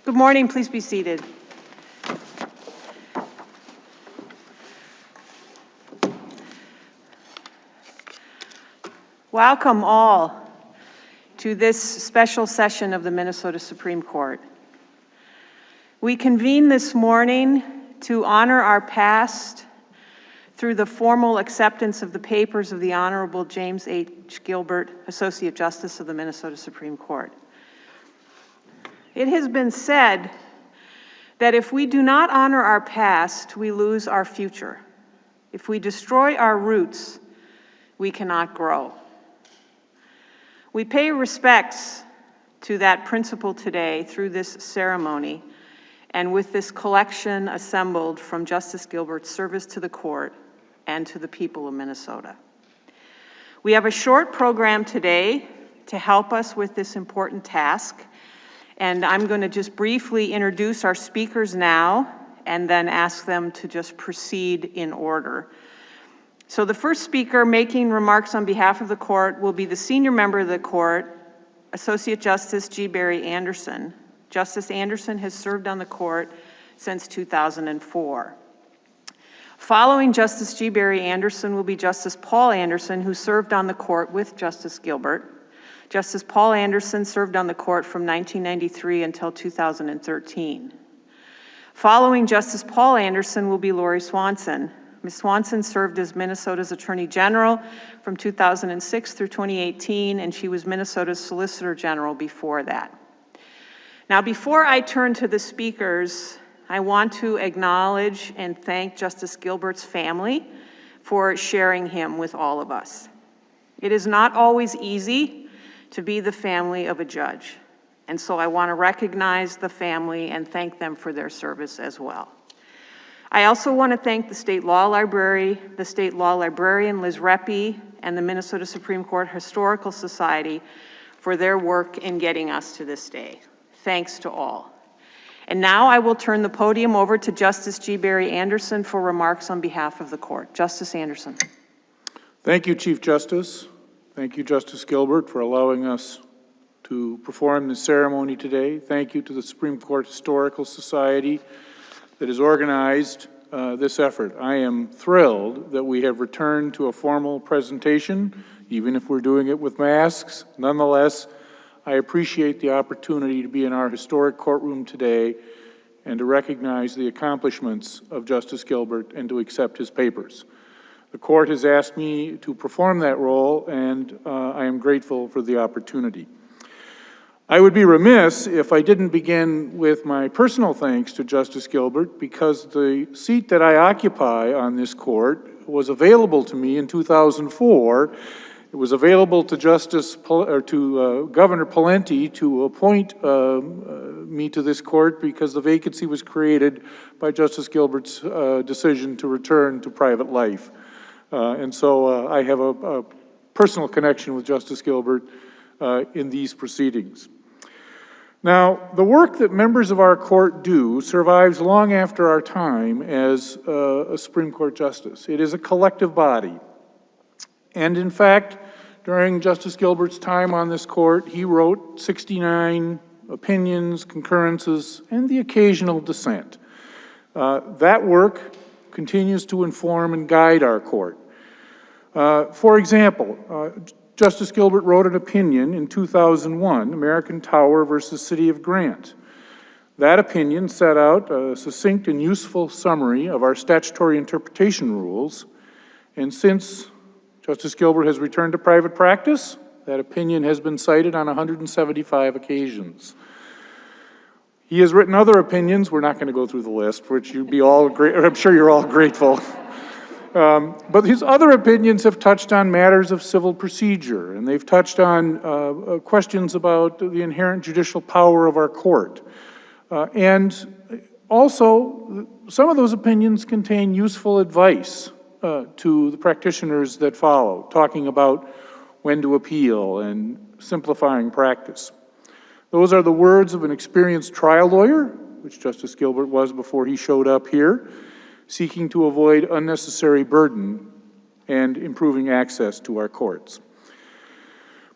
Good morning, please be seated. Welcome all to this special session of the Minnesota Supreme Court. We convene this morning to honor our past through the formal acceptance of the papers of the Honorable James H. Gilbert, Associate Justice of the Minnesota Supreme Court. It has been said that if we do not honor our past, we lose our future. If we destroy our roots, we cannot grow. We pay respects to that principle today through this ceremony and with this collection assembled from Justice Gilbert's service to the court and to the people of Minnesota. We have a short program today to help us with this important task, and I'm going to just briefly introduce our speakers now and then ask them to just proceed in order. So the first speaker making remarks on behalf of the court will be the senior member of the court, Associate Justice G. Barry Anderson. Justice Anderson has served on the court since 2004. Following Justice G. Barry Anderson will be Justice Paul Anderson, who served on the court with Justice Gilbert. Justice Paul Anderson served on the court from 1993 until 2013. Following Justice Paul Anderson will be Lori Swanson. Ms. Swanson served as Minnesota's Attorney General from 2006 through 2018, and she was Minnesota's Solicitor General before that. Now, before I turn to the speakers, I want to acknowledge and thank Justice Gilbert's family for sharing him with all of us. It is not always easy to be the family of a judge, and so I want to recognize the family and thank them for their service as well. I also want to thank the State Law Library, the State Law Librarian Liz Reppy, and the Minnesota Supreme Court Historical Society for their work in getting us to this day. Thanks to all. And now I will turn the podium over to Justice G. Barry Anderson for remarks on behalf of the court. Justice Anderson. Thank you, Chief Justice. Thank you, Justice Gilbert, for allowing us to perform this ceremony today. Thank you to the Supreme Court Historical Society that has organized this effort. I am thrilled that we have returned to a formal presentation, even if we're doing it with masks. Nonetheless, I appreciate the opportunity to be in our historic courtroom today and to recognize the accomplishments of Justice Gilbert and to accept his papers. The court has asked me to perform that role, and I am grateful for the opportunity. I would be remiss if I didn't begin with my personal thanks to Justice Gilbert, because the seat that I occupy on this court was available to me in 2004. It was available to Governor Pawlenty to appoint me to this court because the vacancy was created by Justice Gilbert's decision to return to private life. And so I have a personal connection with Justice Gilbert in these proceedings. Now, the work that members of our court do survives long after our time as a Supreme Court Justice. It is a collective body. And in fact, during Justice Gilbert's time on this court, he wrote 69 opinions, concurrences, and the occasional dissent. That work continues to inform and guide our court. For example, Justice Gilbert wrote an opinion in 2001, American Tower versus City of Grant. That opinion set out a succinct and useful summary of our statutory interpretation rules, and since Justice Gilbert has returned to private practice, that opinion has been cited on 175 occasions. He has written other opinions. We're not going to go through the list, for which you'd be all I'm sure you're all grateful. But his other opinions have touched on matters of civil procedure, and they've touched on questions about the inherent judicial power of our court. And also, some of those opinions contain useful advice to the practitioners that follow, talking about when to appeal and simplifying practice. Those are the words of an experienced trial lawyer, which Justice Gilbert was before he showed up here, seeking to avoid unnecessary burden and improving access to our courts.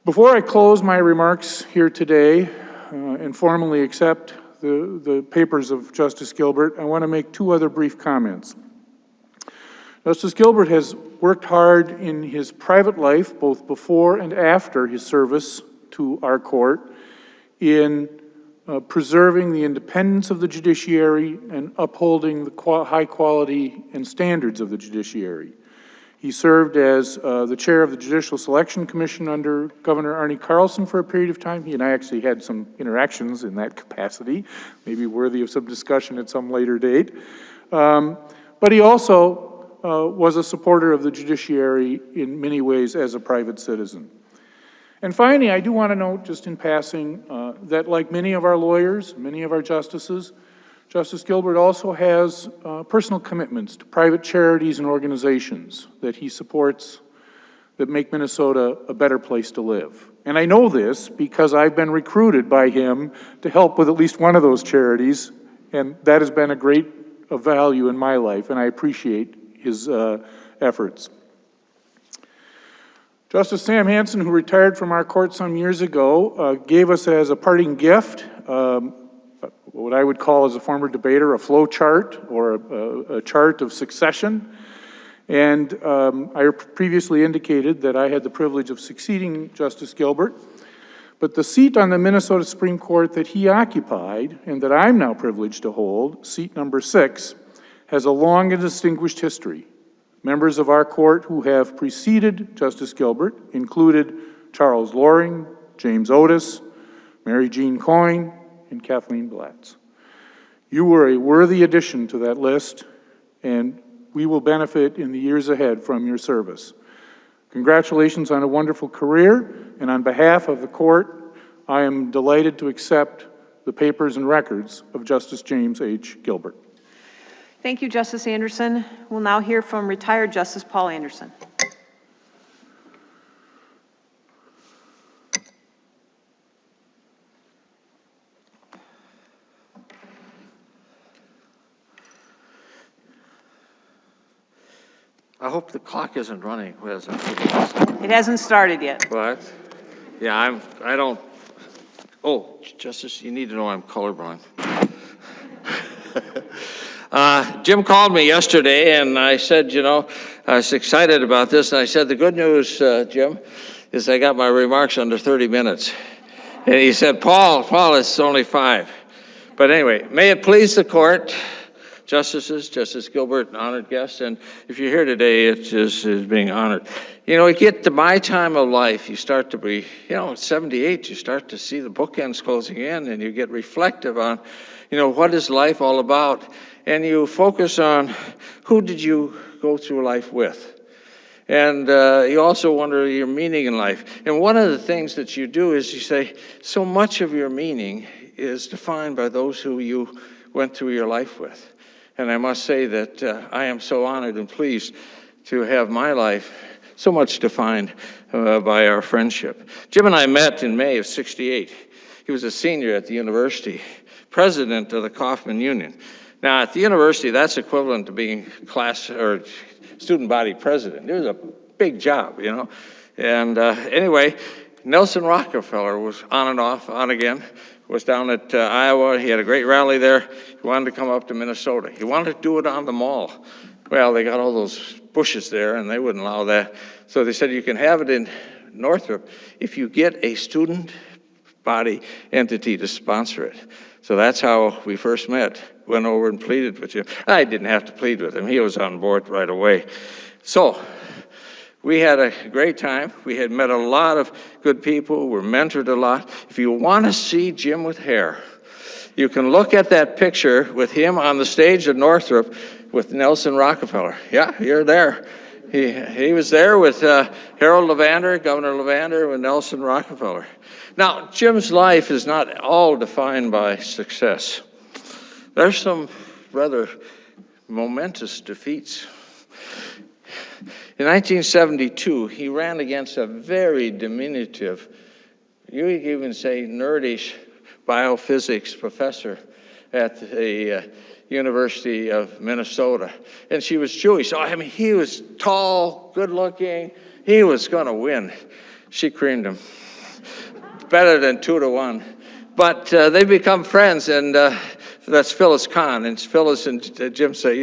Before I close my remarks here today and formally accept the papers of Justice Gilbert, I want to make two other brief comments. Justice Gilbert has worked hard in his private life, both before and after his service to our court, in preserving the independence of the judiciary and upholding the high quality and standards of the judiciary. He served as the chair of the Judicial Selection Commission under Governor Arne Carlson for a period of time. He and I actually had some interactions in that capacity, maybe worthy of some discussion at some later date. But he also was a supporter of the judiciary in many ways as a private citizen. And finally, I do want to note, just in passing, that like many of our lawyers, many of our justices, Justice Gilbert also has personal commitments to private charities and organizations that he supports that make Minnesota a better place to live. And I know this because I've been recruited by him to help with at least one of those charities, and that has been a great value in my life, and I appreciate his efforts. Justice Sam Hansen, who retired from our court some years ago, gave us as a parting gift what I would call, as a former debater, a flow chart or a chart of succession. And I previously indicated that I had the privilege of succeeding Justice Gilbert. But the seat on the Minnesota Supreme Court that he occupied, and that I'm now privileged to hold, seat number 6, has a long and distinguished history. Members of our court who have preceded Justice Gilbert included Charles Loring, James Otis, Mary Jean Coyne, and Kathleen Blatz. You were a worthy addition to that list, and we will benefit in the years ahead from your service. Congratulations on a wonderful career, and on behalf of the court, I am delighted to accept the papers and records of Justice James H. Gilbert. Thank you, Justice Anderson. We'll now hear from retired Justice Paul Anderson. I hope the clock isn't running. It hasn't started yet. What? Yeah, I don't. Oh, Justice, you need to know I'm colorblind. Jim called me yesterday, and I said, I was excited about this, and I said, the good news, Jim, is I got my remarks under 30 minutes. And he said, Paul, it's only 5. But anyway, may it please the court, Justices, Justice Gilbert, honored guests, and if you're here today, it just is being honored. You get to my time of life, you start to be, at 78, you start to see the bookends closing in, and you get reflective on, what is life all about? And you focus on who did you go through life with? And you also wonder your meaning in life. And one of the things that you do is you say, so much of your meaning is defined by those who you went through your life with. And I must say that I am so honored and pleased to have my life so much defined by our friendship. Jim and I met in May of '68. He was a senior at the university, president of the Kaufman Union. Now, at the university, that's equivalent to being class or student body president. It was a big job, And anyway, Nelson Rockefeller was on and off, on again, was down at Iowa. He had a great rally there. He wanted to come up to Minnesota. He wanted to do it on the mall. Well, they got all those bushes there, and they wouldn't allow that. So they said, you can have it in Northrop if you get a student body entity to sponsor it. So that's how we first met. Went over and pleaded with him. I didn't have to plead with him. He was on board right away. So we had a great time. We had met a lot of good people. Were mentored a lot. If you want to see Jim with hair, you can look at that picture with him on the stage at Northrop with Nelson Rockefeller. Yeah, you're there. He was there with Harold Levander, Governor Levander, and Nelson Rockefeller. Now, Jim's life is not all defined by success. There's some rather momentous defeats. In 1972, he ran against a very diminutive, you could even say nerdish, biophysics professor at the University of Minnesota. And she was Jewish. So, he was tall, good-looking. He was going to win. She creamed him. Better than 2-1. But they become friends, and that's Phyllis Kahn. And Phyllis and Jim say,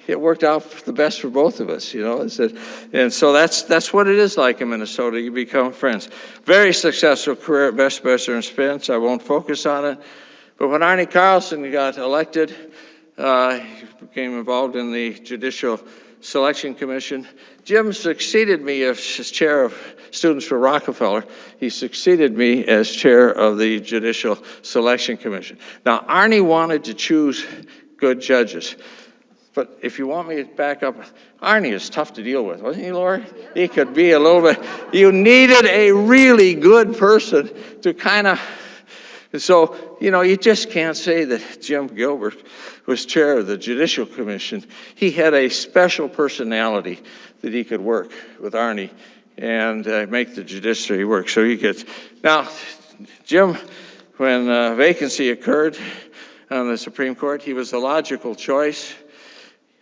it worked out the best for both of us, And so that's what it is like in Minnesota. You become friends. Very successful career at Best Besser and Spence. I won't focus on it. But when Arnie Carlson got elected, he became involved in the Judicial Selection Commission. Jim succeeded me as chair of Students for Rockefeller. He succeeded me as chair of the Judicial Selection Commission. Now, Arnie wanted to choose good judges. But if you want me to back up, Arnie is tough to deal with, wasn't he, Lori? He could be a little bit. You needed a really good person to kind of. So, you just can't say that Jim Gilbert was chair of the Judicial Commission. He had a special personality that he could work with Arnie and make the judiciary work. So now, Jim, when vacancy occurred on the Supreme Court, he was a logical choice.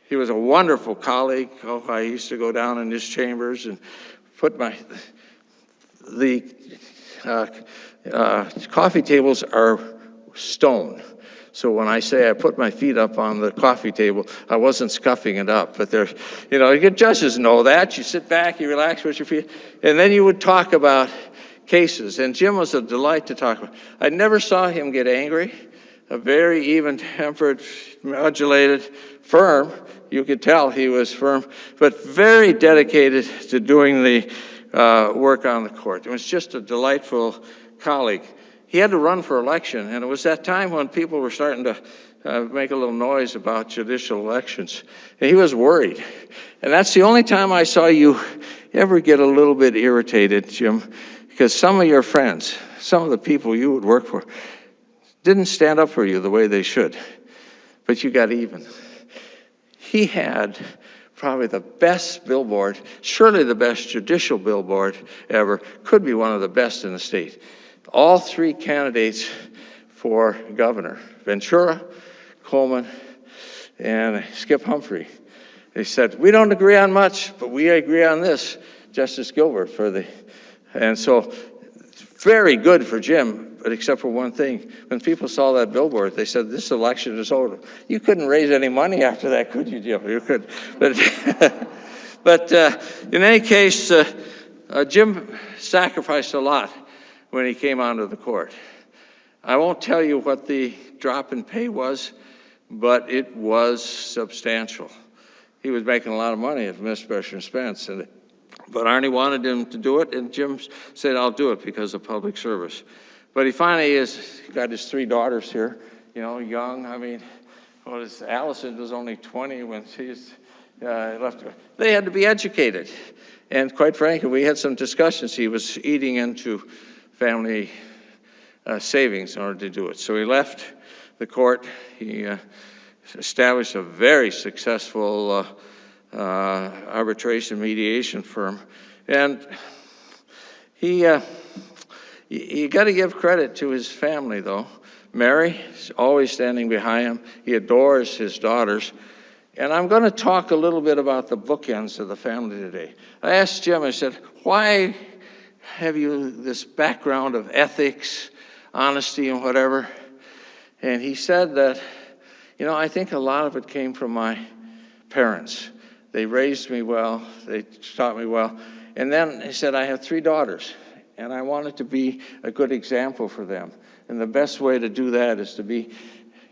He was a wonderful colleague. I used to go down in his chambers and put the coffee tables are stone. So when I say I put my feet up on the coffee table, I wasn't scuffing it up. But judges know that. You sit back, you relax with your feet, and then you would talk about cases. And Jim was a delight to talk about. I never saw him get angry. A very even-tempered, modulated, firm. You could tell he was firm, but very dedicated to doing the work on the court. It was just a delightful colleague. He had to run for election, and it was that time when people were starting to make a little noise about judicial elections. And he was worried. And that's the only time I saw you ever get a little bit irritated, Jim, because some of your friends, some of the people you would work for, didn't stand up for you the way they should. But you got even. He had probably the best billboard, surely the best judicial billboard ever, could be one of the best in the state. All three candidates for governor, Ventura, Coleman, and Skip Humphrey. They said, we don't agree on much, but we agree on this, Justice Gilbert and so very good for Jim, but except for one thing. When people saw that billboard, they said, this election is over. You couldn't raise any money after that, could you, Jim? You could. But in any case, Jim sacrificed a lot when he came onto the court. I won't tell you what the drop in pay was, but it was substantial. He was making a lot of money at Miss Besser and Spence, but Arnie wanted him to do it, and Jim said, I'll do it because of public service. But he finally got his three daughters here, young. Allison was only 20 when she left her. They had to be educated. And quite frankly, we had some discussions. He was eating into family savings in order to do it. So he left the court. He established a very successful arbitration mediation firm. And you got to give credit to his family, though. Mary is always standing behind him. He adores his daughters. And I'm going to talk a little bit about the bookends of the family today. I asked Jim, I said, why have you this background of ethics, honesty, and whatever? And he said that, I think a lot of it came from my parents. They raised me well. They taught me well. And then he said, I have three daughters, and I wanted to be a good example for them. And the best way to do that is to be,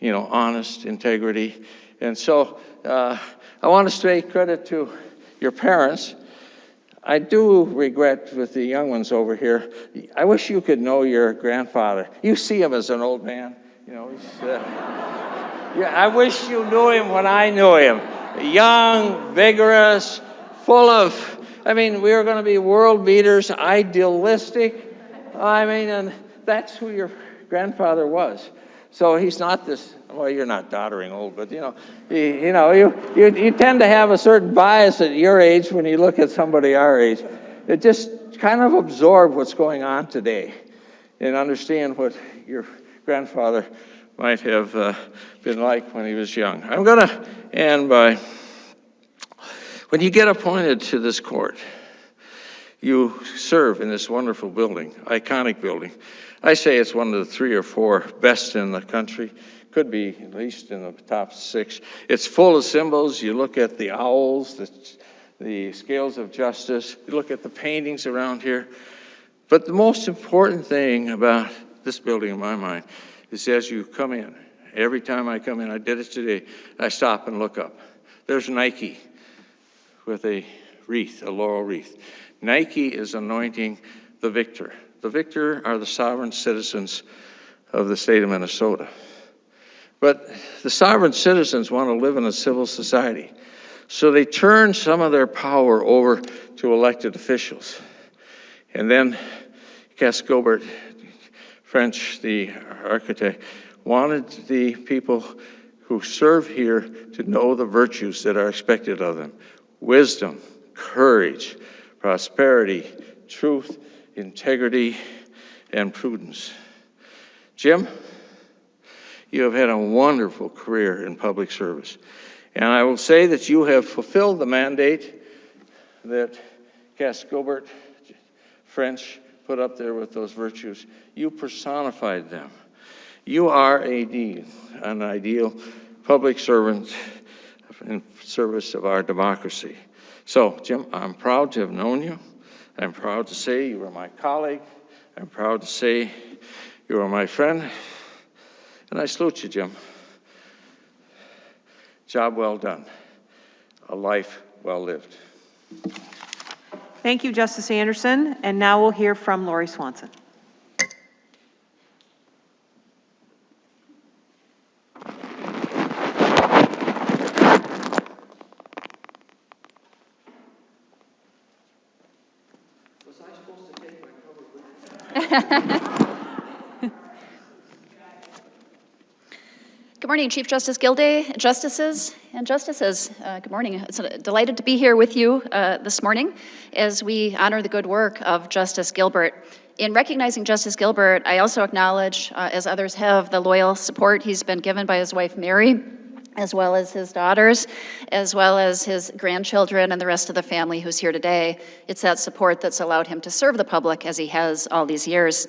honest, integrity. And so I want to say credit to your parents. I do regret with the young ones over here. I wish you could know your grandfather. You see him as an old man. I wish you knew him when I knew him. Young, vigorous, full of, we were going to be world beaters, idealistic. And that's who your grandfather was. So he's not this, well, you're not doddering old, but you tend to have a certain bias at your age when you look at somebody our age. It just kind of absorb what's going on today and understand what your grandfather might have been like when he was young. I'm going to end by, when you get appointed to this court, you serve in this wonderful building, iconic building. I say it's one of the 3 or 4 best in the country. Could be at least in the top 6. It's full of symbols. You look at the owls, the scales of justice. You look at the paintings around here. But the most important thing about this building in my mind is as you come in, every time I come in, I did it today, I stop and look up. There's Nike with a wreath, a laurel wreath. Nike is anointing the victor. The victor are the sovereign citizens of the state of Minnesota. But the sovereign citizens want to live in a civil society. So they turn some of their power over to elected officials. And then Gilbert, French, the architect, wanted the people who serve here to know the virtues that are expected of them. Wisdom, courage, prosperity, truth, integrity, and prudence. Jim, you have had a wonderful career in public service. And I will say that you have fulfilled the mandate that Gilbert, French, put up there with those virtues. You personified them. You are an ideal public servant in service of our democracy. So, Jim, I'm proud to have known you. I'm proud to say you were my colleague. I'm proud to say you are my friend. And I salute you, Jim. Job well done. A life well lived. Thank you, Justice Anderson. And now we'll hear from Lori Swanson. Was I supposed to take my cover with me? Good morning, Chief Justice Gilday, justices and justices. Good morning. It's delighted to be here with you this morning as we honor the good work of Justice Gilbert. In recognizing Justice Gilbert, I also acknowledge, as others have, the loyal support he's been given by his wife, Mary, as well as his daughters, as well as his grandchildren and the rest of the family who's here today. It's that support that's allowed him to serve the public as he has all these years.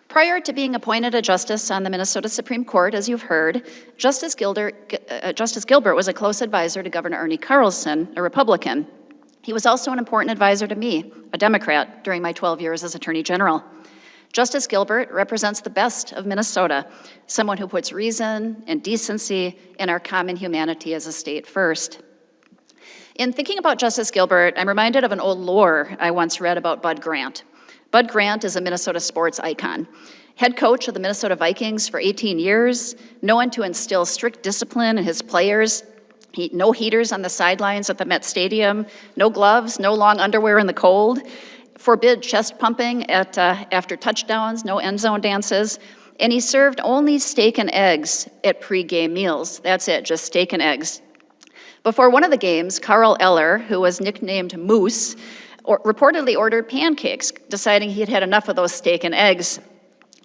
Prior to being appointed a justice on the Minnesota Supreme Court, as you've heard, Justice Gilbert was a close advisor to Governor Ernie Carlson, a Republican. He was also an important advisor to me, a Democrat, during my 12 years as Attorney General. Justice Gilbert represents the best of Minnesota, someone who puts reason and decency and our common humanity as a state first. In thinking about Justice Gilbert, I'm reminded of an old lore I once read about Bud Grant. Bud Grant is a Minnesota sports icon. Head coach of the Minnesota Vikings for 18 years, known to instill strict discipline in his players. No heaters on the sidelines at the Met Stadium, no gloves, no long underwear in the cold, forbid chest pumping after touchdowns, no end zone dances, and he served only steak and eggs at pregame meals. That's it, just steak and eggs. Before one of the games, Carl Eller, who was nicknamed Moose, reportedly ordered pancakes, deciding he'd had enough of those steak and eggs.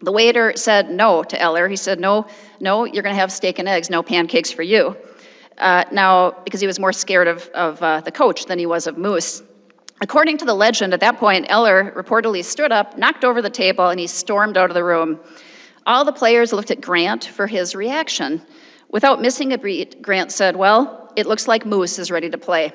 The waiter said no to Eller. He said, no, you're going to have steak and eggs, no pancakes for you. Now, because he was more scared of the coach than he was of Moose. According to the legend, at that point, Eller reportedly stood up, knocked over the table, and he stormed out of the room. All the players looked at Grant for his reaction. Without missing a beat, Grant said, well, it looks like Moose is ready to play.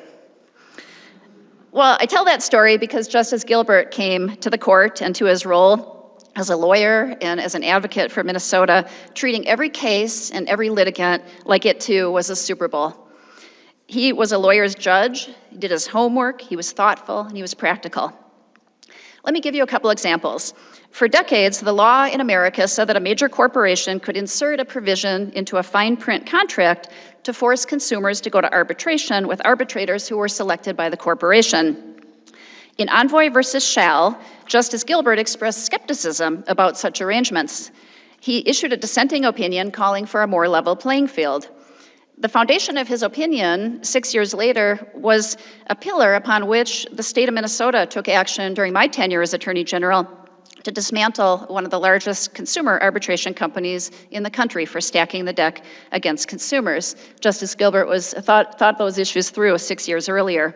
Well, I tell that story because Justice Gilbert came to the court and to his role as a lawyer and as an advocate for Minnesota, treating every case and every litigant like it too was a Super Bowl. He was a lawyer's judge, he did his homework, he was thoughtful, and he was practical. Let me give you a couple examples. For decades, the law in America said that a major corporation could insert a provision into a fine print contract to force consumers to go to arbitration with arbitrators who were selected by the corporation. In Envoy versus Schall, Justice Gilbert expressed skepticism about such arrangements. He issued a dissenting opinion calling for a more level playing field. The foundation of his opinion 6 years later was a pillar upon which the state of Minnesota took action during my tenure as Attorney General to dismantle one of the largest consumer arbitration companies in the country for stacking the deck against consumers. Justice Gilbert thought those issues through 6 years earlier.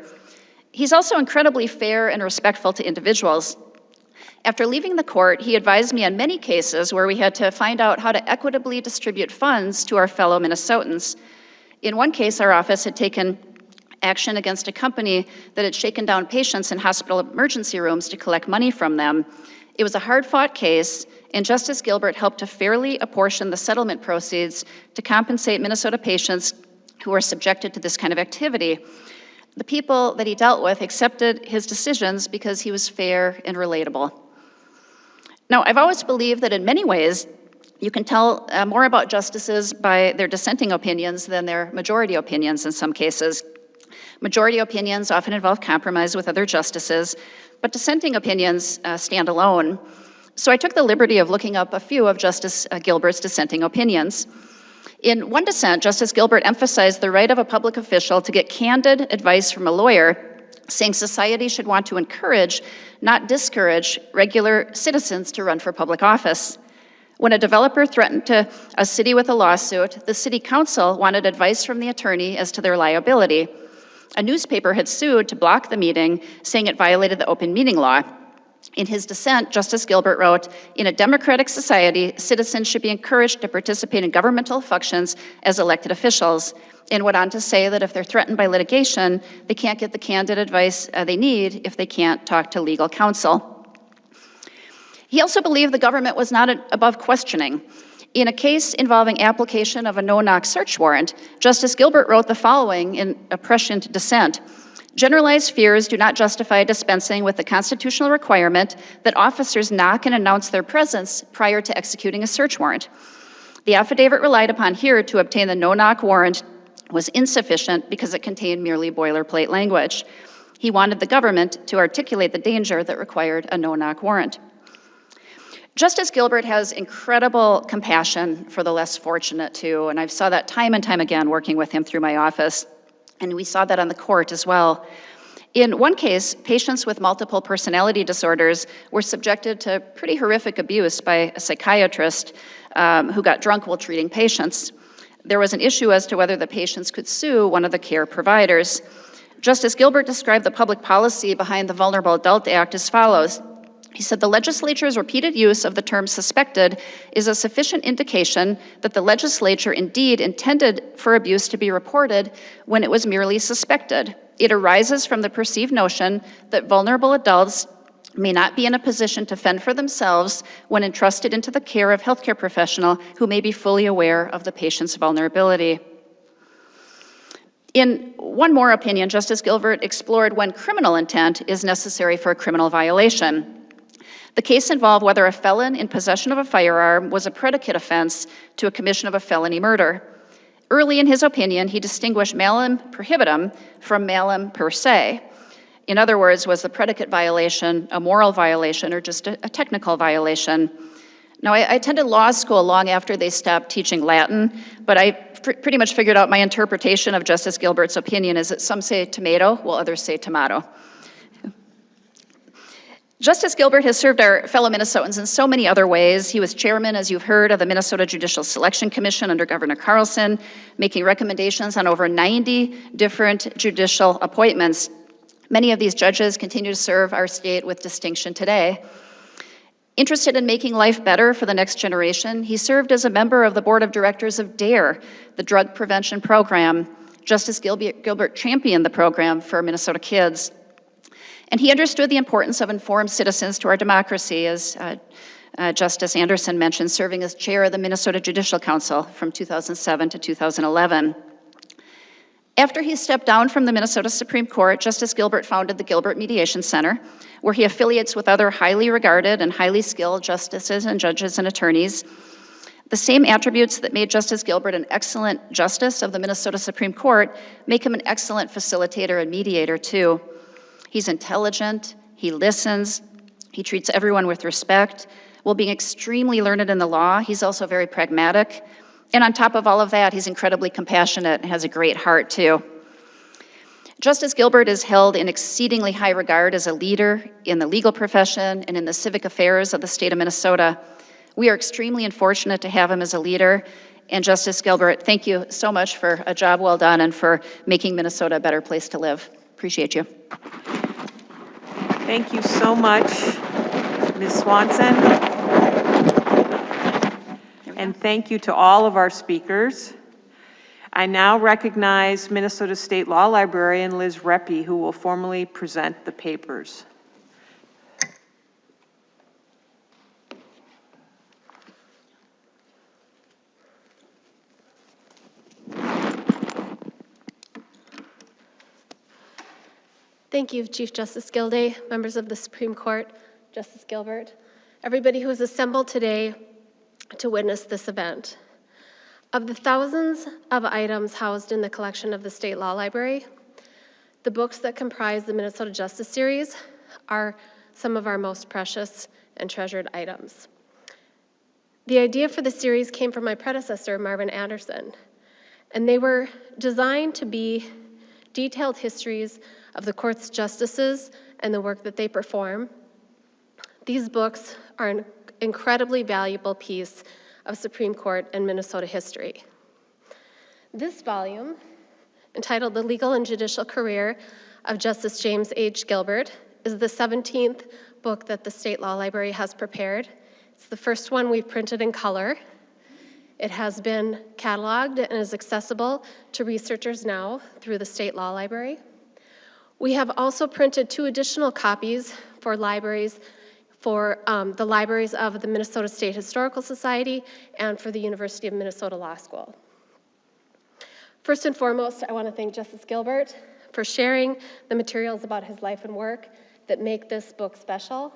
He's also incredibly fair and respectful to individuals. After leaving the court, he advised me on many cases where we had to find out how to equitably distribute funds to our fellow Minnesotans. In one case, our office had taken action against a company that had shaken down patients in hospital emergency rooms to collect money from them. It was a hard-fought case, and Justice Gilbert helped to fairly apportion the settlement proceeds to compensate Minnesota patients who were subjected to this kind of activity. The people that he dealt with accepted his decisions because he was fair and relatable. Now, I've always believed that in many ways, you can tell more about justices by their dissenting opinions than their majority opinions in some cases. Majority opinions often involve compromise with other justices, but dissenting opinions stand alone. So I took the liberty of looking up a few of Justice Gilbert's dissenting opinions. In one dissent, Justice Gilbert emphasized the right of a public official to get candid advice from a lawyer, saying society should want to encourage, not discourage, regular citizens to run for public office. When a developer threatened a city with a lawsuit, the city council wanted advice from the attorney as to their liability. A newspaper had sued to block the meeting, saying it violated the open meeting law. In his dissent, Justice Gilbert wrote, "In a democratic society, citizens should be encouraged to participate in governmental functions as elected officials," and went on to say that if they're threatened by litigation, they can't get the candid advice they need if they can't talk to legal counsel. He also believed the government was not above questioning. In a case involving application of a no-knock search warrant, Justice Gilbert wrote the following in a prescient dissent: "Generalized fears do not justify dispensing with the constitutional requirement that officers knock and announce their presence prior to executing a search warrant. The affidavit relied upon here to obtain the no-knock warrant was insufficient because it contained merely boilerplate language." He wanted the government to articulate the danger that required a no-knock warrant. Justice Gilbert has incredible compassion for the less fortunate, too, and I've saw that time and time again working with him through my office, and we saw that on the court as well. In one case, patients with multiple personality disorders were subjected to pretty horrific abuse by a psychiatrist who got drunk while treating patients. There was an issue as to whether the patients could sue one of the care providers. Justice Gilbert described the public policy behind the Vulnerable Adult Act as follows. He said, "The legislature's repeated use of the term suspected is a sufficient indication that the legislature indeed intended for abuse to be reported when it was merely suspected. It arises from the perceived notion that vulnerable adults may not be in a position to fend for themselves when entrusted into the care of healthcare professional who may be fully aware of the patient's vulnerability." In one more opinion, Justice Gilbert explored when criminal intent is necessary for a criminal violation. The case involved whether a felon in possession of a firearm was a predicate offense to a commission of a felony murder. Early in his opinion, he distinguished malum prohibitum from malum per se. In other words, was the predicate violation a moral violation or just a technical violation? Now, I attended law school long after they stopped teaching Latin, but I pretty much figured out my interpretation of Justice Gilbert's opinion is that some say tomato, while others say tomato. Justice Gilbert has served our fellow Minnesotans in so many other ways. He was chairman, as you've heard, of the Minnesota Judicial Selection Commission under Governor Carlson, making recommendations on over 90 different judicial appointments. Many of these judges continue to serve our state with distinction today. Interested in making life better for the next generation, he served as a member of the board of directors of DARE, the Drug Prevention Program. Justice Gilbert championed the program for Minnesota kids. And he understood the importance of informed citizens to our democracy, as Justice Anderson mentioned, serving as chair of the Minnesota Judicial Council from 2007 to 2011. After he stepped down from the Minnesota Supreme Court, Justice Gilbert founded the Gilbert Mediation Center, where he affiliates with other highly regarded and highly skilled justices and judges and attorneys. The same attributes that made Justice Gilbert an excellent justice of the Minnesota Supreme Court make him an excellent facilitator and mediator, too. He's intelligent, he listens, he treats everyone with respect. While being extremely learned in the law, he's also very pragmatic. And on top of all of that, he's incredibly compassionate and has a great heart, too. Justice Gilbert is held in exceedingly high regard as a leader in the legal profession and in the civic affairs of the state of Minnesota. We are extremely fortunate to have him as a leader. And Justice Gilbert, thank you so much for a job well done and for making Minnesota a better place to live. Appreciate you. Thank you so much, Ms. Swanson. And thank you to all of our speakers. I now recognize Minnesota State Law Librarian Liz Reppy, who will formally present the papers. Thank you, Chief Justice Gilday, members of the Supreme Court, Justice Gilbert, everybody who has assembled today to witness this event. Of the thousands of items housed in the collection of the State Law Library, the books that comprise the Minnesota Justice Series are some of our most precious and treasured items. The idea for the series came from my predecessor, Marvin Anderson, and they were designed to be detailed histories of the court's justices and the work that they perform. These books are an incredibly valuable piece of Supreme Court and Minnesota history. This volume, entitled The Legal and Judicial Career of Justice James H. Gilbert, is the 17th book that the State Law Library has prepared. It's the first one we've printed in color. It has been cataloged and is accessible to researchers now through the State Law Library. We have also printed 2 additional copies for libraries, for the libraries of the Minnesota State Historical Society and for the University of Minnesota Law School. First and foremost, I want to thank Justice Gilbert for sharing the materials about his life and work that make this book special.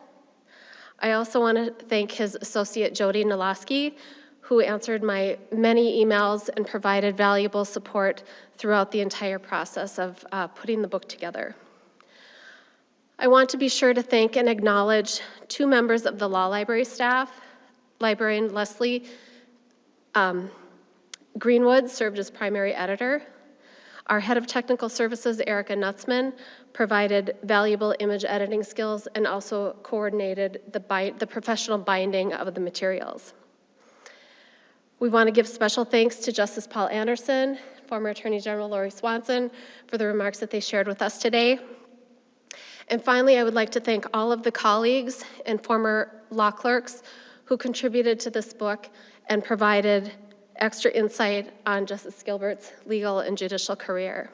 I also want to thank his associate, Jody Noloski, who answered my many emails and provided valuable support throughout the entire process of putting the book together. I want to be sure to thank and acknowledge 2 members of the law library staff. Librarian Leslie Greenwood served as primary editor. Our head of technical services, Erica Nutzman, provided valuable image editing skills and also coordinated the professional binding of the materials. We want to give special thanks to Justice Paul Anderson, former Attorney General Lori Swanson, for the remarks that they shared with us today. And finally, I would like to thank all of the colleagues and former law clerks who contributed to this book and provided extra insight on Justice Gilbert's legal and judicial career.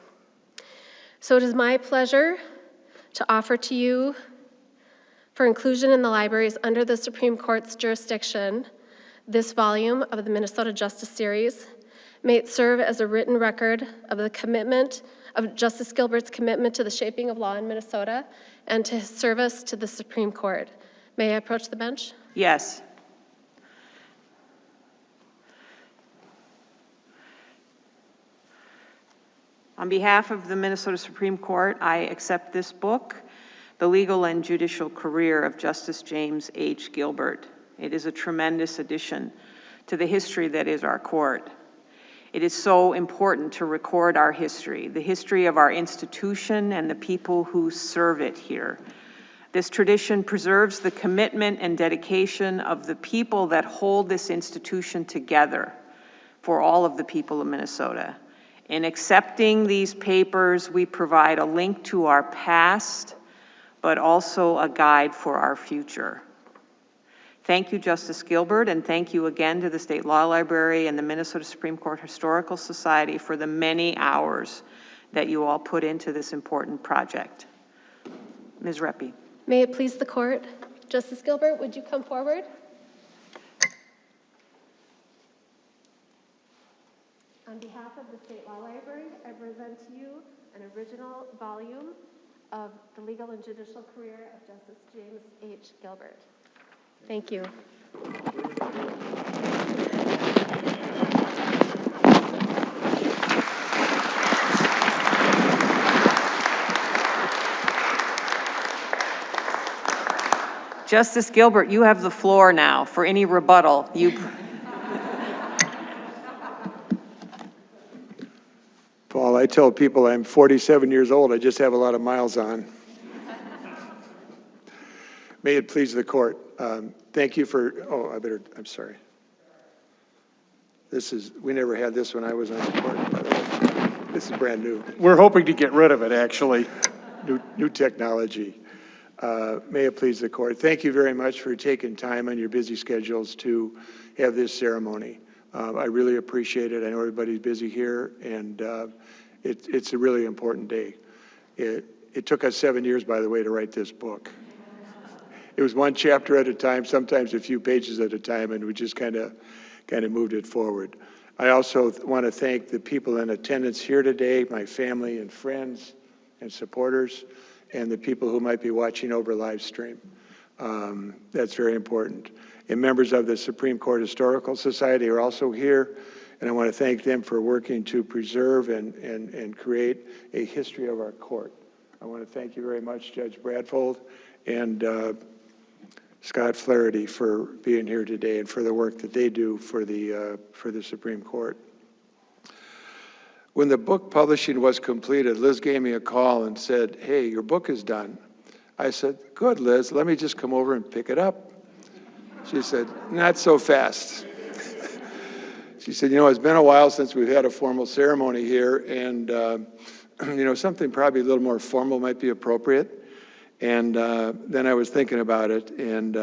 So it is my pleasure to offer to you, for inclusion in the libraries under the Supreme Court's jurisdiction, this volume of the Minnesota Justice Series. May it serve as a written record of the commitment of Justice Gilbert's commitment to the shaping of law in Minnesota and to his service to the Supreme Court. May I approach the bench? Yes. On behalf of the Minnesota Supreme Court, I accept this book, The Legal and Judicial Career of Justice James H. Gilbert. It is a tremendous addition to the history that is our court. It is so important to record our history, the history of our institution and the people who serve it here. This tradition preserves the commitment and dedication of the people that hold this institution together for all of the people of Minnesota. In accepting these papers, we provide a link to our past, but also a guide for our future. Thank you, Justice Gilbert, and thank you again to the State Law Library and the Minnesota Supreme Court Historical Society for the many hours that you all put into this important project. Ms. Reppy. May it please the court. Justice Gilbert, would you come forward? On behalf of the State Law Library, I present to you an original volume of The Legal and Judicial Career of Justice James H. Gilbert. Thank you. Justice Gilbert, you have the floor now for any rebuttal. Paul, I tell people I'm 47 years old. I just have a lot of miles on. May it please the court. Thank you for, I'm sorry. We never had this when I was on the court, by the way. This is brand new. We're hoping to get rid of it, actually. new technology. May it please the court. Thank you very much for taking time on your busy schedules to have this ceremony. I really appreciate it. I know everybody's busy here, and it's a really important day. It took us 7 years, by the way, to write this book. It was one chapter at a time, sometimes a few pages at a time, and we just kind of moved it forward. I also want to thank the people in attendance here today, my family and friends and supporters, and the people who might be watching over live stream. That's very important. And members of the Supreme Court Historical Society are also here, and I want to thank them for working to preserve and create a history of our court. I want to thank you very much, Judge Bradfold and Scott Flaherty, for being here today and for the work that they do for the Supreme Court. When the book publishing was completed, Liz gave me a call and said, "Hey, your book is done." I said, "Good, Liz, let me just come over and pick it up." She said, "Not so fast." She said, "You know, it's been a while since we've had a formal ceremony here, and you know, something probably a little more formal might be appropriate." And then I was thinking about it, and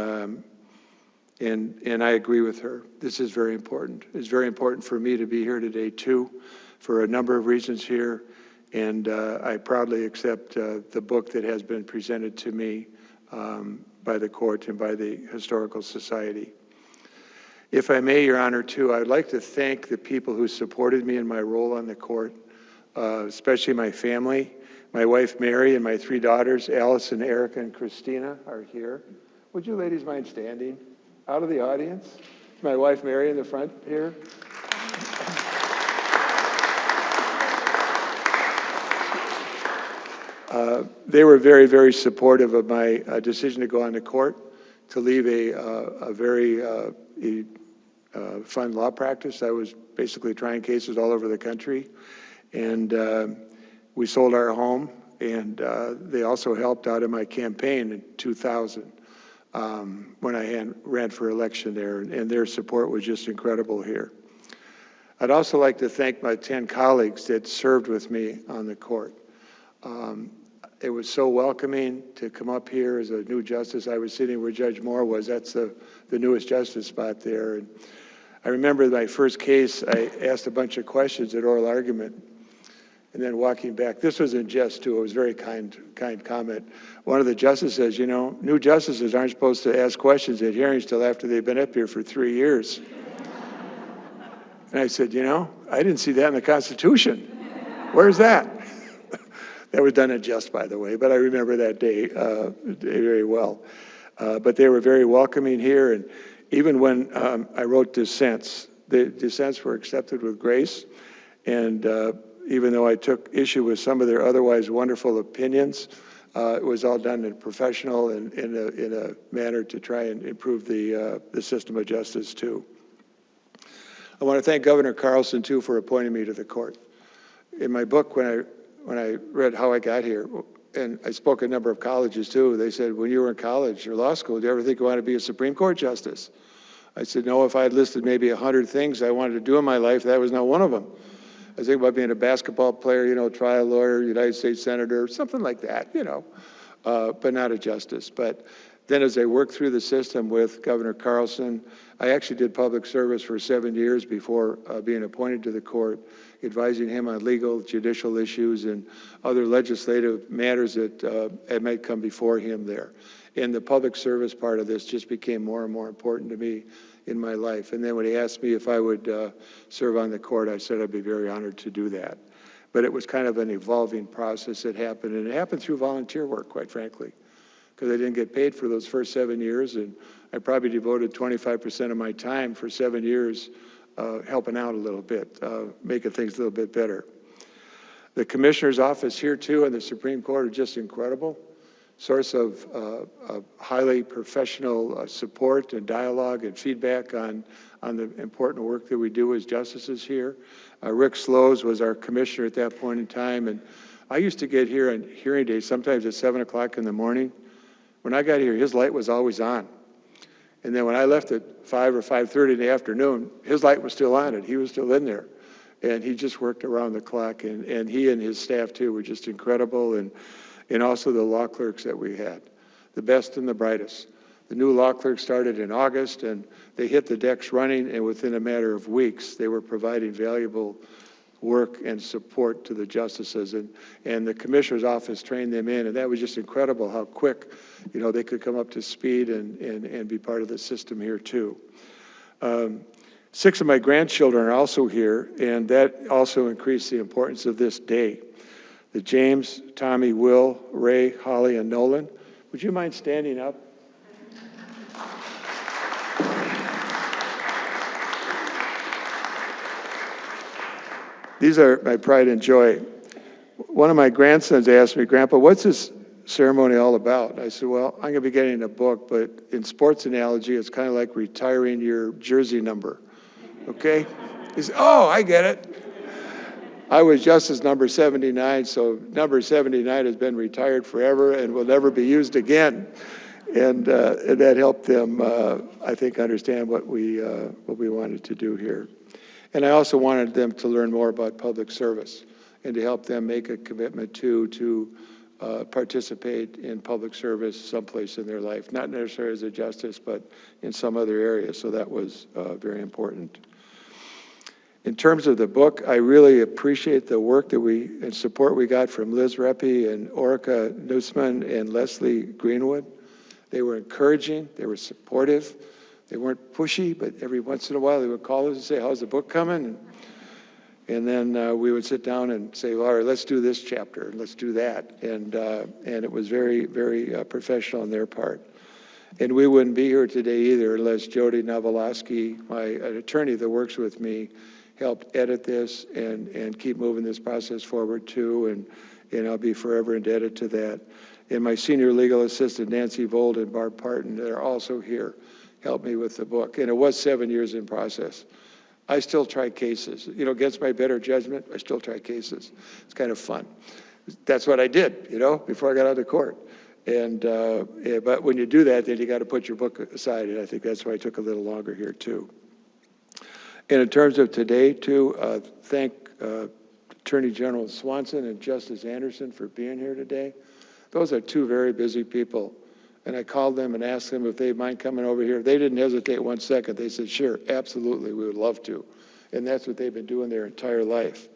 I agree with her. This is very important. It's very important for me to be here today too, for a number of reasons here, and I proudly accept the book that has been presented to me by the court and by the Historical Society. If I may, Your Honor, too, I'd like to thank the people who supported me in my role on the court, especially my family. My wife, Mary, and my 3 daughters, Allison, Erica, and Christina, are here. Would you ladies mind standing out of the audience? My wife, Mary, in the front here. They were very, very supportive of my decision to go on to court, to leave a very fun law practice. I was basically trying cases all over the country, and we sold our home, and they also helped out in my campaign in 2000 when I ran for election there, and their support was just incredible here. I'd also like to thank my 10 colleagues that served with me on the court. It was so welcoming to come up here as a new justice. I was sitting where Judge Moore was. That's the newest justice spot there. And I remember my first case, I asked a bunch of questions at oral argument. And then walking back, this was in jest too, it was a very kind comment. One of the justices says, "You know, new justices aren't supposed to ask questions at hearings till after they've been up here for 3 years." And I said, "You know, I didn't see that in the Constitution. Where's that?" That was done in jest, by the way, but I remember that day very well. But they were very welcoming here, and even when I wrote dissents, the dissents were accepted with grace, and even though I took issue with some of their otherwise wonderful opinions, it was all done in a professional and in a manner to try and improve the system of justice too. I want to thank Governor Carlson too for appointing me to the court. In my book, when I read how I got here, and I spoke at a number of colleges too, they said, "When you were in college or law school, did you ever think you wanted to be a Supreme Court justice?" I said, "No, if I had listed maybe 100 things I wanted to do in my life, that was not one of them. I was thinking about being a basketball player, you know, trial lawyer, United States Senator, something like that, you know, but not a justice." But then as I worked through the system with Governor Carlson, I actually did public service for 7 years before being appointed to the court, advising him on legal, judicial issues and other legislative matters that might come before him there. And the public service part of this just became more and more important to me in my life. And then when he asked me if I would serve on the court, I said I'd be very honored to do that. But it was kind of an evolving process that happened, and it happened through volunteer work, quite frankly, because I didn't get paid for those first 7 years, and I probably devoted 25% of my time for 7 years helping out a little bit, making things a little bit better. The commissioner's office here too and the Supreme Court are just incredible. Source of highly professional support and dialogue and feedback on the important work that we do as justices here. Rick Slows was our commissioner at that point in time, and I used to get here on hearing days sometimes at 7 o'clock in the morning. When I got here, his light was always on. And then when I left at 5 or 5:30 in the afternoon, his light was still on and he was still in there. And he just worked around the clock, and he and his staff too were just incredible. And and also the law clerks that we had, the best and the brightest. The new law clerks started in August, and they hit the decks running, and within a matter of weeks, they were providing valuable work and support to the justices, and the commissioner's office trained them in, and that was just incredible how quick, they could come up to speed and be part of the system here too. 6 of my grandchildren are also here, and that also increased the importance of this day. The James, Tommy, Will, Ray, Holly, and Nolan. Would you mind standing up? These are my pride and joy. One of my grandsons asked me, Grandpa, what's this ceremony all about? I said, well, I'm going to be getting a book, but in sports analogy, it's kind of like retiring your jersey number, okay? He said, oh, I get it. I was Justice number 79, so number 79 has been retired forever and will never be used again. And that helped them, I think, understand what we wanted to do here. And I also wanted them to learn more about public service and to help them make a commitment to participate in public service someplace in their life, not necessarily as a justice, but in some other area. So that was very important. In terms of the book, I really appreciate the work and support we got from Liz Reppy and Orica Nussman and Leslie Greenwood. They were encouraging, they were supportive, they weren't pushy, but every once in a while they would call us and say, how's the book coming? And then we would sit down and say, all right, let's do this chapter, and let's do that. And it was very, very professional on their part. And we wouldn't be here today either unless Jody Novolosky, an attorney that works with me, helped edit this and keep moving this process forward too, and I'll be forever indebted to that. And my senior legal assistant, Nancy Vold and Barb Parton, that are also here, helped me with the book. And it was 7 years in process. I still try cases. Against my better judgment, I still try cases. It's kind of fun. That's what I did, before I got out of court. But when you do that, then you got to put your book aside, and I think that's why I took a little longer here too. And in terms of today, too, thank Attorney General Swanson and Justice Anderson for being here today. Those are 2 very busy people. And I called them and asked them if they'd mind coming over here. They didn't hesitate 1 second. They said, sure, absolutely, we would love to. And that's what they've been doing their entire life.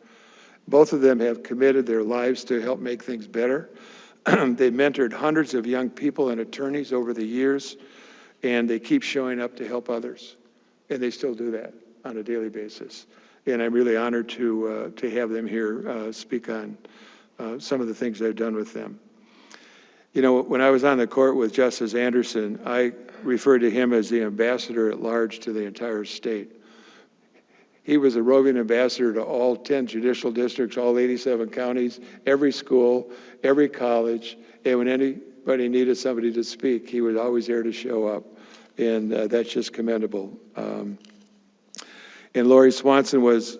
Both of them have committed their lives to help make things better. They mentored hundreds of young people and attorneys over the years, and they keep showing up to help others. And they still do that on a daily basis. And I'm really honored to have them here speak on some of the things I've done with them. When I was on the court with Justice Anderson, I referred to him as the ambassador at large to the entire state. He was a roving ambassador to all 10 judicial districts, all 87 counties, every school, every college, and when anybody needed somebody to speak, he was always there to show up, and that's just commendable. And Lori Swanson was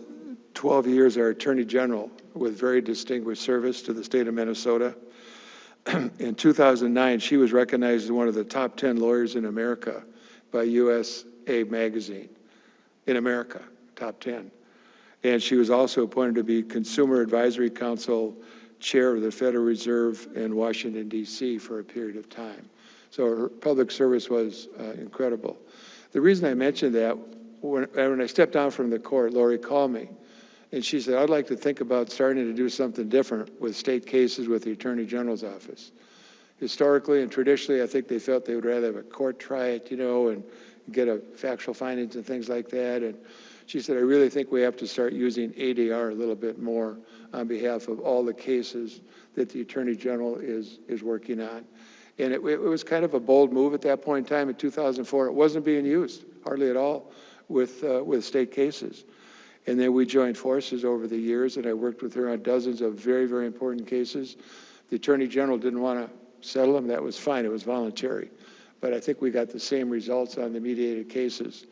12 years our Attorney General with very distinguished service to the state of Minnesota. In 2009, she was recognized as one of the top 10 lawyers in America by USA Magazine. In America, top 10. And she was also appointed to be Consumer Advisory Council Chair of the Federal Reserve in Washington, D.C. for a period of time. So her public service was incredible. The reason I mentioned that, when I stepped down from the court, Lori called me. And she said, I'd like to think about starting to do something different with state cases with the Attorney General's office. Historically and traditionally, I think they felt they would rather have a court try it, and get a factual findings and things like that. And she said, I really think we have to start using ADR a little bit more on behalf of all the cases that the Attorney General is working on. And it was kind of a bold move at that point in time in 2004. It wasn't being used hardly at all with state cases. And then we joined forces over the years, and I worked with her on dozens of very, very important cases. The Attorney General didn't want to settle them. That was fine. It was voluntary. But I think we got the same results on the mediated cases.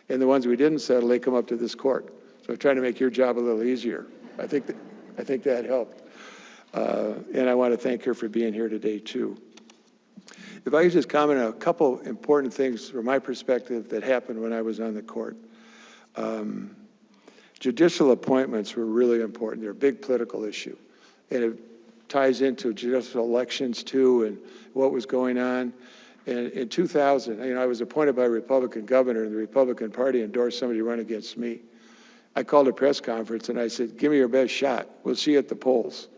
And the ones we didn't settle, they come up to this court. So I'm trying to make your job a little easier. I think that helped. And I want to thank her for being here today, too. If I could just comment on a couple important things from my perspective that happened when I was on the court. Judicial appointments were really important. They're a big political issue. And ties into judicial elections too and what was going on. And in 2000, I was appointed by a Republican governor, and the Republican Party endorsed somebody to run against me. I called a press conference and I said, give me your best shot. We'll see you at the polls.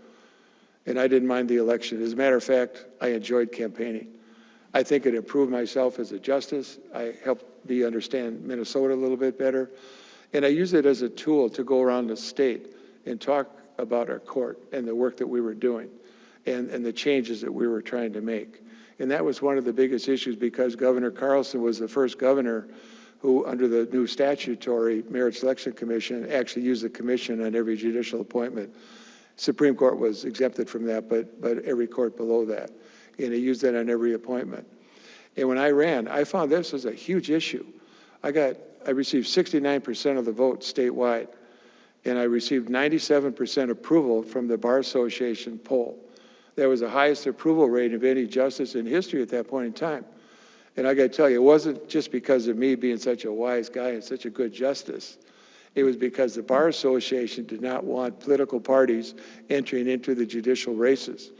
And I didn't mind the election. As a matter of fact, I enjoyed campaigning. I think it improved myself as a justice. I helped me understand Minnesota a little bit better. And I used it as a tool to go around the state and talk about our court and the work that we were doing and the changes that we were trying to make. And that was one of the biggest issues because Governor Carlson was the first governor who, under the new statutory Merit Selection Commission, actually used the commission on every judicial appointment. Supreme Court was exempted from that, but every court below that. And he used that on every appointment. And when I ran, I found this was a huge issue. I received 69% of the vote statewide, and I received 97% approval from the Bar Association poll. That was the highest approval rate of any justice in history at that point in time. And I got to tell you, it wasn't just because of me being such a wise guy and such a good justice. It was because the Bar Association did not want political parties entering into the judicial races.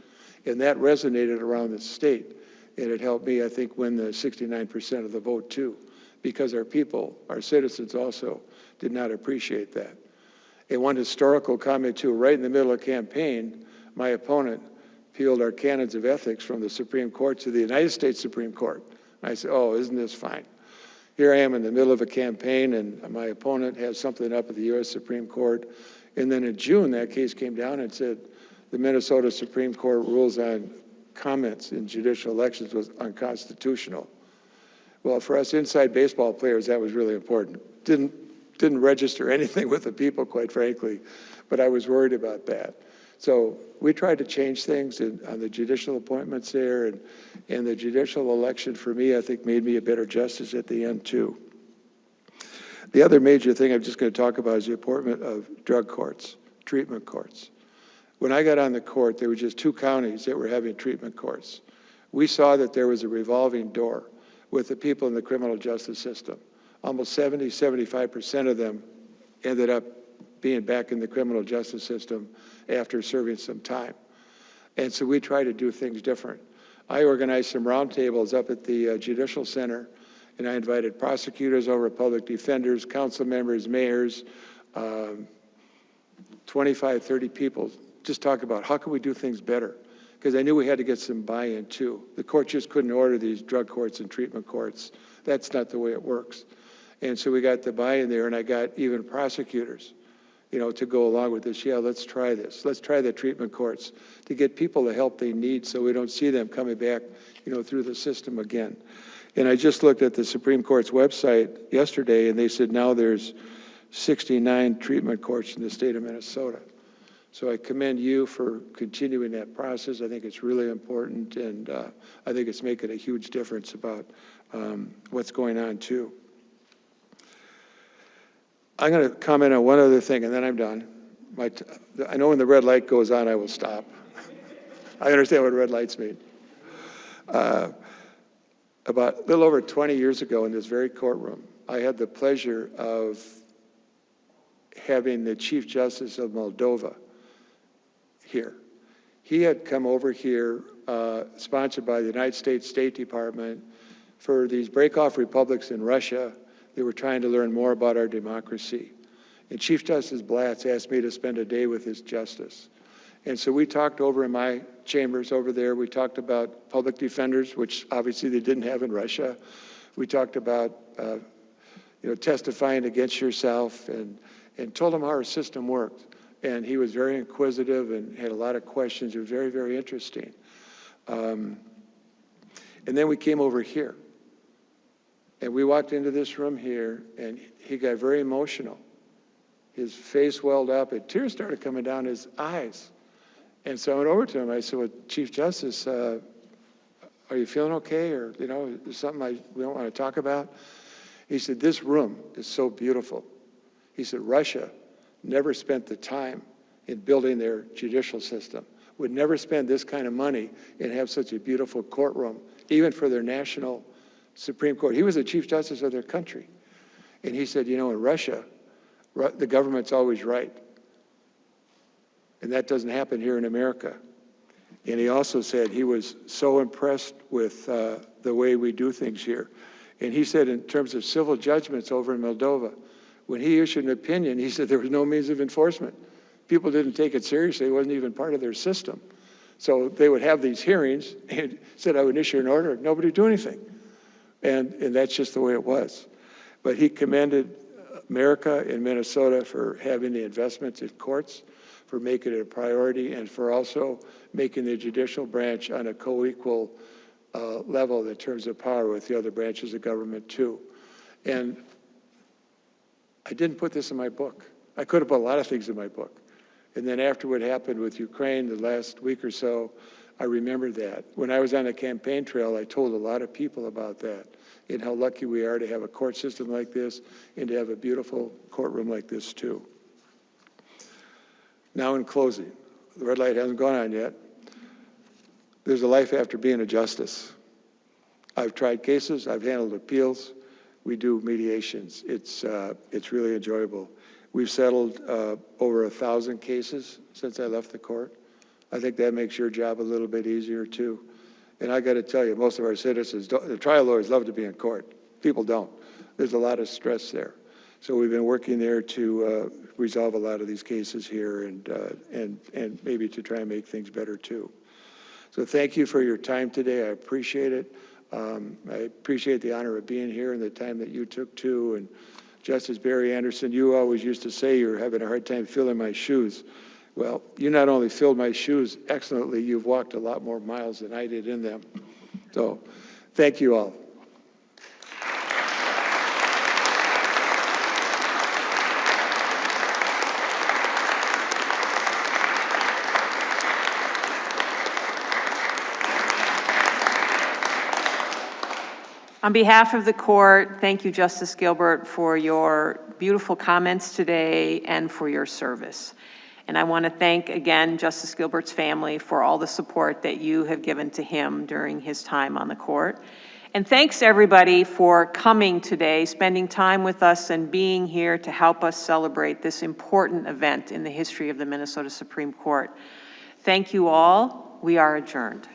And that resonated around the state. And it helped me, I think, win the 69% of the vote, too, because our people, our citizens also did not appreciate that. And one historical comment, too, right in the middle of the campaign, my opponent appealed our canons of ethics from the Supreme Court to the United States Supreme Court. I said, oh, isn't this fine? Here I am in the middle of a campaign, and my opponent has something up at the U.S. Supreme Court. And then in June, that case came down and said the Minnesota Supreme Court rules on comments in judicial elections was unconstitutional. Well, for us inside baseball players, that was really important. Didn't register anything with the people, quite frankly, but I was worried about that. So we tried to change things on the judicial appointments there, and the judicial election, for me, I think made me a better justice at the end, too. The other major thing I'm just going to talk about is the appointment of drug courts, treatment courts. When I got on the court, there were just 2 counties that were having treatment courts. We saw that there was a revolving door with the people in the criminal justice system. Almost 75% of them ended up being back in the criminal justice system after serving some time. And so we try to do things different. I organized some roundtables up at the Judicial Center, and I invited prosecutors over, public defenders, council members, mayors, 25, 30 people, just talk about how can we do things better? Because I knew we had to get some buy-in too. The court just couldn't order these drug courts and treatment courts. That's not the way it works. And so we got the buy-in there, and I got even prosecutors, to go along with this. Yeah, let's try this. Let's try the treatment courts to get people the help they need so we don't see them coming back, through the system again. And I just looked at the Supreme Court's website yesterday, and they said now there's 69 treatment courts in the state of Minnesota. So I commend you for continuing that process. I think it's really important, and I think it's making a huge difference about what's going on, too. I'm going to comment on one other thing, and then I'm done. I know when the red light goes on, I will stop. I understand what red lights mean. About a little over 20 years ago in this very courtroom, I had the pleasure of having the Chief Justice of Moldova here. He had come over here, sponsored by the United States State Department, for these break-off republics in Russia. They were trying to learn more about our democracy. And Chief Justice Blatz asked me to spend a day with his justice. And so we talked over in my chambers over there. We talked about public defenders, which obviously they didn't have in Russia. We talked about testifying against yourself, and told him how our system worked. And he was very inquisitive and had a lot of questions. It was very, very interesting. And then we came over here. And we walked into this room here, and he got very emotional. His face welled up, and tears started coming down his eyes. And so I went over to him. I said, well, Chief Justice, are you feeling okay? Or, is something we don't want to talk about? He said, this room is so beautiful. He said, Russia never spent the time in building their judicial system, would never spend this kind of money and have such a beautiful courtroom, even for their national Supreme Court. He was the Chief Justice of their country. And he said, in Russia, the government's always right. And that doesn't happen here in America. And he also said he was so impressed with the way we do things here. And he said in terms of civil judgments over in Moldova, when he issued an opinion, he said there was no means of enforcement. People didn't take it seriously. It wasn't even part of their system. So they would have these hearings and said, I would issue an order. Nobody would do anything. And that's just the way it was. But he commended America and Minnesota for having the investments in courts, for making it a priority, and for also making the judicial branch on a co-equal level in terms of power with the other branches of government too. And I didn't put this in my book. I could have put a lot of things in my book. And then after what happened with Ukraine the last week or so, I remembered that. When I was on the campaign trail, I told a lot of people about that and how lucky we are to have a court system like this and to have a beautiful courtroom like this too. Now in closing, the red light hasn't gone on yet. There's a life after being a justice. I've tried cases, I've handled appeals, we do mediations. It's really enjoyable. We've settled over 1,000 cases since I left the court. I think that makes your job a little bit easier too. And I got to tell you, most of our citizens, the trial lawyers love to be in court. People don't. There's a lot of stress there. So we've been working there to resolve a lot of these cases here and maybe to try and make things better too. So thank you for your time today. I appreciate it. I appreciate the honor of being here and the time that you took too. And Justice Barry Anderson, you always used to say you're having a hard time filling my shoes. Well, you not only filled my shoes excellently, you've walked a lot more miles than I did in them. So thank you all. On behalf of the court, thank you, Justice Gilbert, for your beautiful comments today and for your service. And I want to thank again Justice Gilbert's family for all the support that you have given to him during his time on the court. And thanks everybody for coming today, spending time with us and being here to help us celebrate this important event in the history of the Minnesota Supreme Court. Thank you all. We are adjourned.